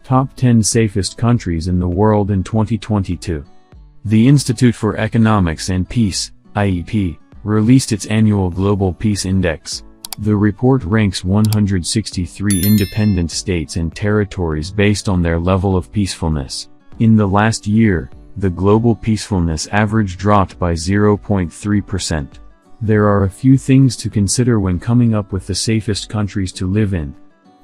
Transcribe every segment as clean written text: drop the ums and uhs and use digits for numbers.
Top 10 Safest Countries in the World in 2022. The Institute for Economics and Peace, IEP, released its annual Global Peace Index. The report ranks 163 independent states and territories based on their level of peacefulness. In the last year, the global peacefulness average dropped by 0.3%. There are a few things to consider when coming up with the safest countries to live in.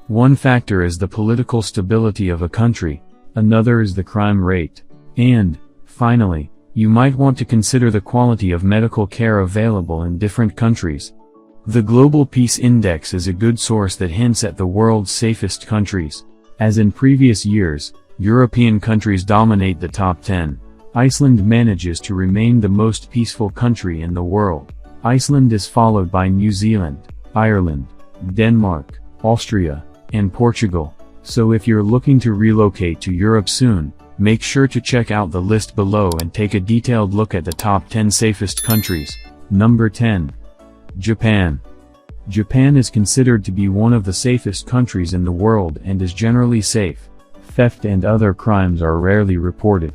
One factor is the political stability of a country, another is the crime rate, and, finally, you might want to consider the quality of medical care available in different countries. The Global Peace Index is a good source that hints at the world's safest countries. As in previous years, European countries dominate the top 10. Iceland manages to remain the most peaceful country in the world. Iceland is followed by New Zealand, Ireland, Denmark, Austria, and Portugal. So if you're looking to relocate to Europe soon, make sure to check out the list below and take a detailed look at the top 10 safest countries. Number 10. Japan. Japan is considered to be one of the safest countries in the world and is generally safe. Theft and other crimes are rarely reported.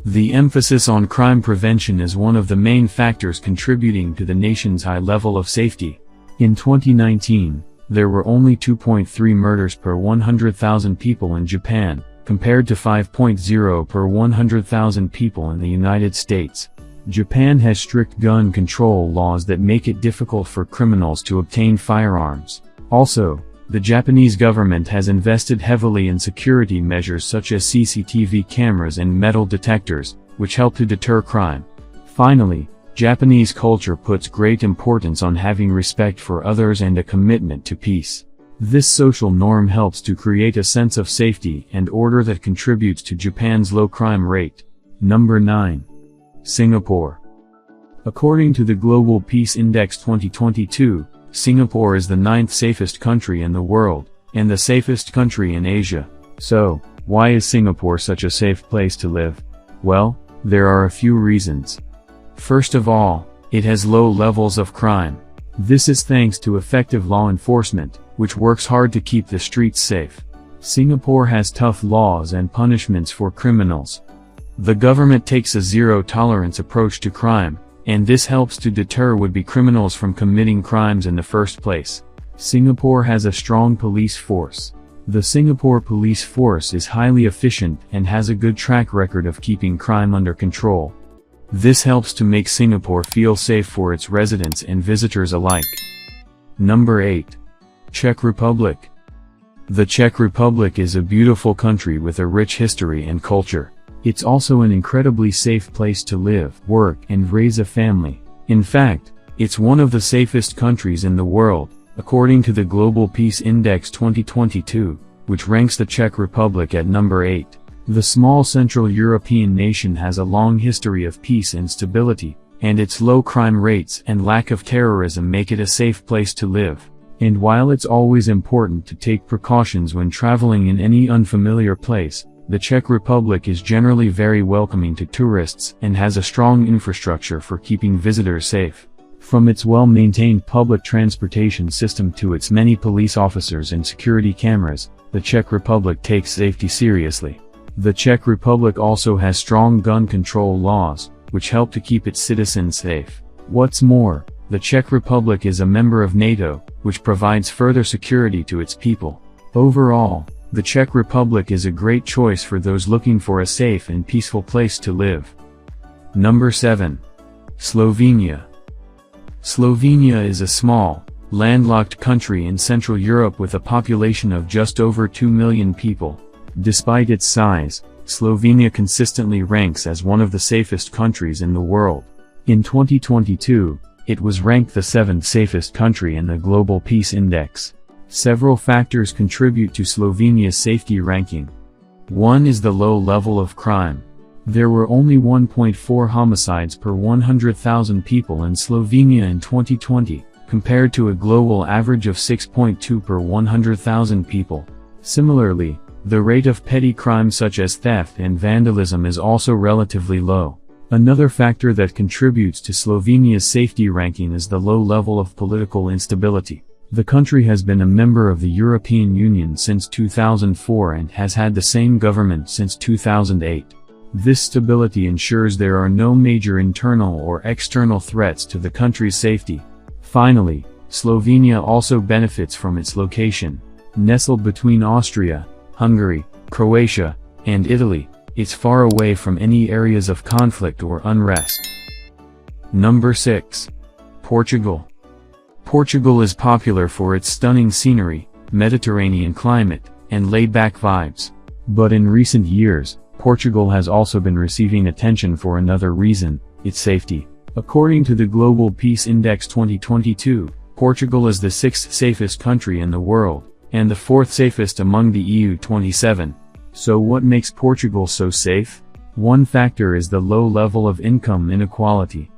The emphasis on crime prevention is one of the main factors contributing to the nation's high level of safety. In 2019, there were only 2.3 murders per 100,000 people in Japan, compared to 5.0 per 100,000 people in the United States. Japan has strict gun control laws that make it difficult for criminals to obtain firearms. Also, the Japanese government has invested heavily in security measures such as CCTV cameras and metal detectors, which help to deter crime. Finally, Japanese culture puts great importance on having respect for others and a commitment to peace. This social norm helps to create a sense of safety and order that contributes to Japan's low crime rate. Number 9. Singapore. According to the Global Peace Index 2022, Singapore is the 9th safest country in the world, and the safest country in Asia. So, why is Singapore such a safe place to live? Well, there are a few reasons. First of all, it has low levels of crime. This is thanks to effective law enforcement, which works hard to keep the streets safe. Singapore has tough laws and punishments for criminals. The government takes a zero-tolerance approach to crime, and this helps to deter would-be criminals from committing crimes in the first place. Singapore has a strong police force. The Singapore police force is highly efficient and has a good track record of keeping crime under control. This helps to make Singapore feel safe for its residents and visitors alike. Number 8. Czech Republic. The Czech Republic is a beautiful country with a rich history and culture. It's also an incredibly safe place to live, work, and raise a family. In fact, it's one of the safest countries in the world, according to the Global Peace Index 2022, which ranks the Czech Republic at number 8. The small Central European nation has a long history of peace and stability, and its low crime rates and lack of terrorism make it a safe place to live. And while it's always important to take precautions when traveling in any unfamiliar place, the Czech Republic is generally very welcoming to tourists and has a strong infrastructure for keeping visitors safe. From its well-maintained public transportation system to its many police officers and security cameras, the Czech Republic takes safety seriously. The Czech Republic also has strong gun control laws, which help to keep its citizens safe. What's more, the Czech Republic is a member of NATO, which provides further security to its people. Overall, the Czech Republic is a great choice for those looking for a safe and peaceful place to live. Number 7. Slovenia. Slovenia is a small, landlocked country in Central Europe with a population of just over 2 million people. Despite its size, Slovenia consistently ranks as one of the safest countries in the world. In 2022, it was ranked the 7th safest country in the Global Peace Index. Several factors contribute to Slovenia's safety ranking. One is the low level of crime. There were only 1.4 homicides per 100,000 people in Slovenia in 2020, compared to a global average of 6.2 per 100,000 people. Similarly, the rate of petty crimes such as theft and vandalism is also relatively low. Another factor that contributes to Slovenia's safety ranking is the low level of political instability. The country has been a member of the European Union since 2004 and has had the same government since 2008. This stability ensures there are no major internal or external threats to the country's safety. Finally, Slovenia also benefits from its location. Nestled between Austria, Hungary, Croatia, and Italy, it's far away from any areas of conflict or unrest. Number 6. Portugal. Portugal is popular for its stunning scenery, Mediterranean climate, and laid-back vibes. But in recent years, Portugal has also been receiving attention for another reason, its safety. According to the Global Peace Index 2022, Portugal is the 6th safest country in the world, and the 4th safest among the EU 27. So what makes Portugal so safe? One factor is the low level of income inequality.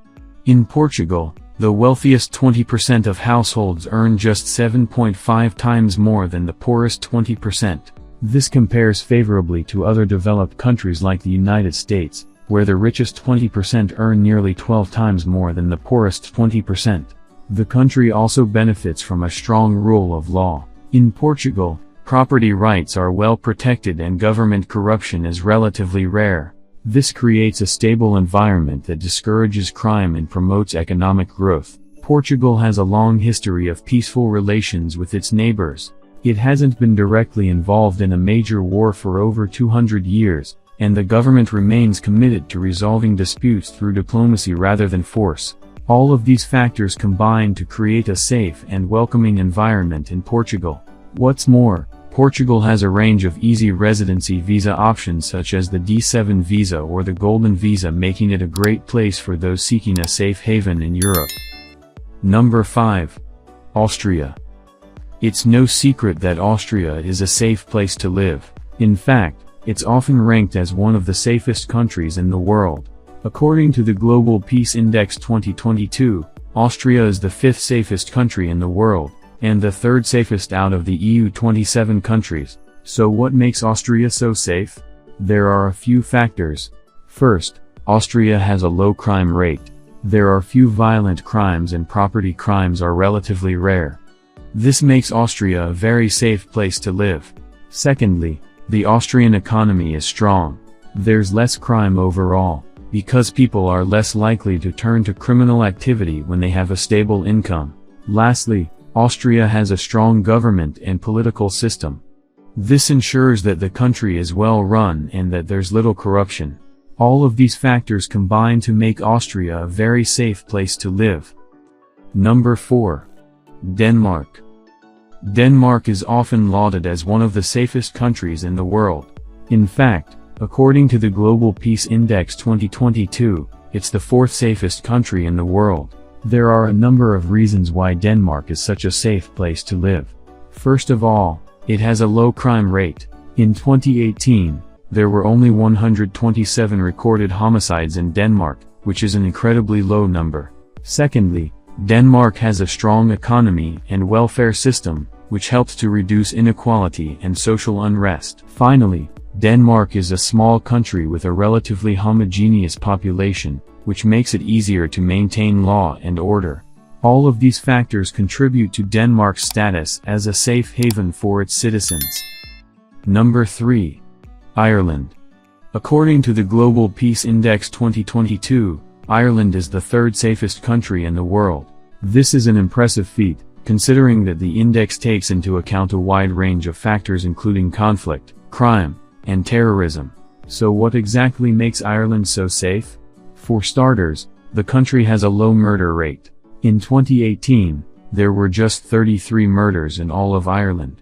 In Portugal, the wealthiest 20% of households earn just 7.5 times more than the poorest 20%. This compares favorably to other developed countries like the United States, where the richest 20% earn nearly 12 times more than the poorest 20%. The country also benefits from a strong rule of law. In Portugal, property rights are well protected and government corruption is relatively rare. This creates a stable environment that discourages crime and promotes economic growth. Portugal has a long history of peaceful relations with its neighbors. It hasn't been directly involved in a major war for over 200 years, and the government remains committed to resolving disputes through diplomacy rather than force. All of these factors combine to create a safe and welcoming environment in Portugal. What's more, Portugal has a range of easy residency visa options such as the D7 visa or the Golden Visa, making it a great place for those seeking a safe haven in Europe. Number 5. Austria. It's no secret that Austria is a safe place to live. In fact, it's often ranked as one of the safest countries in the world. According to the Global Peace Index 2022, Austria is the 5th safest country in the world, and the 3rd safest out of the EU 27 countries. So what makes Austria so safe? There are a few factors. First, Austria has a low crime rate. There are few violent crimes and property crimes are relatively rare. This makes Austria a very safe place to live. Secondly, the Austrian economy is strong. There's less crime overall, because people are less likely to turn to criminal activity when they have a stable income. Lastly, Austria has a strong government and political system. This ensures that the country is well run and that there's little corruption. All of these factors combine to make Austria a very safe place to live. Number 4. Denmark. Denmark is often lauded as one of the safest countries in the world. In fact, according to the Global Peace Index 2022, it's the 4th safest country in the world. There are a number of reasons why Denmark is such a safe place to live. First of all, it has a low crime rate. In 2018, there were only 127 recorded homicides in Denmark, which is an incredibly low number. Secondly, Denmark has a strong economy and welfare system, which helps to reduce inequality and social unrest. Finally, Denmark is a small country with a relatively homogeneous population, which makes it easier to maintain law and order. All of these factors contribute to Denmark's status as a safe haven for its citizens. Number 3. Ireland. According to the Global Peace Index 2022, Ireland is the 3rd safest country in the world. This is an impressive feat, considering that the index takes into account a wide range of factors including conflict, crime, and terrorism. So what exactly makes Ireland so safe? For starters, the country has a low murder rate. In 2018, there were just 33 murders in all of Ireland.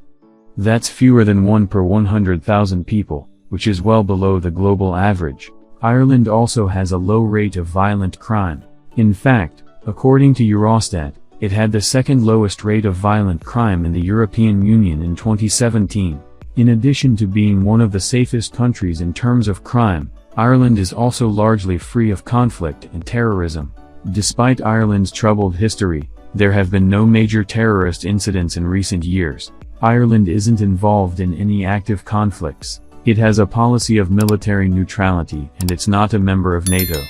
That's fewer than 1 per 100,000 people, which is well below the global average. Ireland also has a low rate of violent crime. In fact, according to Eurostat, it had the 2nd lowest rate of violent crime in the European Union in 2017. In addition to being one of the safest countries in terms of crime, Ireland is also largely free of conflict and terrorism. Despite Ireland's troubled history, there have been no major terrorist incidents in recent years. Ireland isn't involved in any active conflicts. It has a policy of military neutrality and it's not a member of NATO.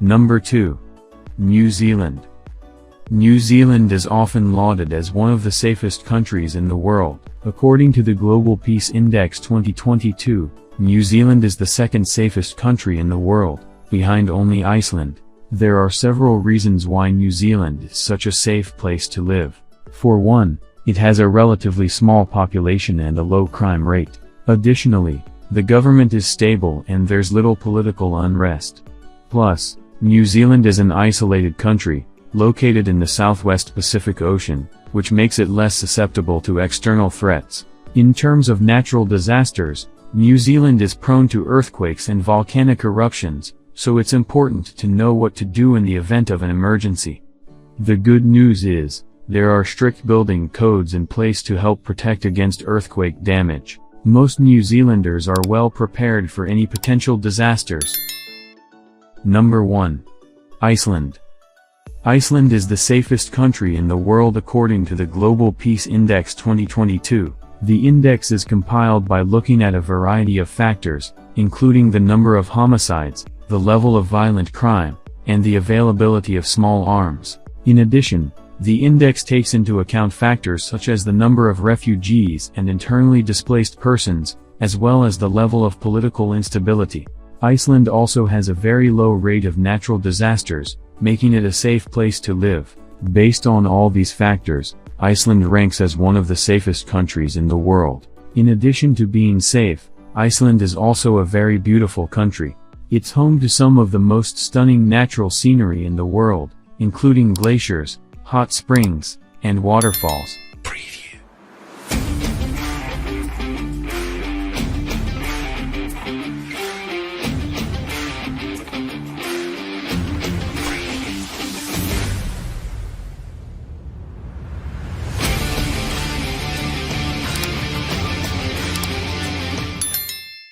Number 2. New Zealand. New Zealand is often lauded as one of the safest countries in the world. According to the Global Peace Index 2022, New Zealand is the second safest country in the world, behind only Iceland. There are several reasons why New Zealand is such a safe place to live. For one, it has a relatively small population and a low crime rate. Additionally, the government is stable and there's little political unrest. Plus, New Zealand is an isolated country, located in the southwest Pacific Ocean, which makes it less susceptible to external threats. In terms of natural disasters, New Zealand is prone to earthquakes and volcanic eruptions, so it's important to know what to do in the event of an emergency. The good news is, there are strict building codes in place to help protect against earthquake damage. Most New Zealanders are well prepared for any potential disasters. Number 1. Iceland. Iceland is the safest country in the world according to the Global Peace Index 2022. The index is compiled by looking at a variety of factors, including the number of homicides, the level of violent crime, and the availability of small arms. In addition, the index takes into account factors such as the number of refugees and internally displaced persons, as well as the level of political instability. Iceland also has a very low rate of natural disasters, making it a safe place to live. Based on all these factors, Iceland ranks as one of the safest countries in the world. In addition to being safe, Iceland is also a very beautiful country. It's home to some of the most stunning natural scenery in the world, including glaciers, hot springs, and waterfalls.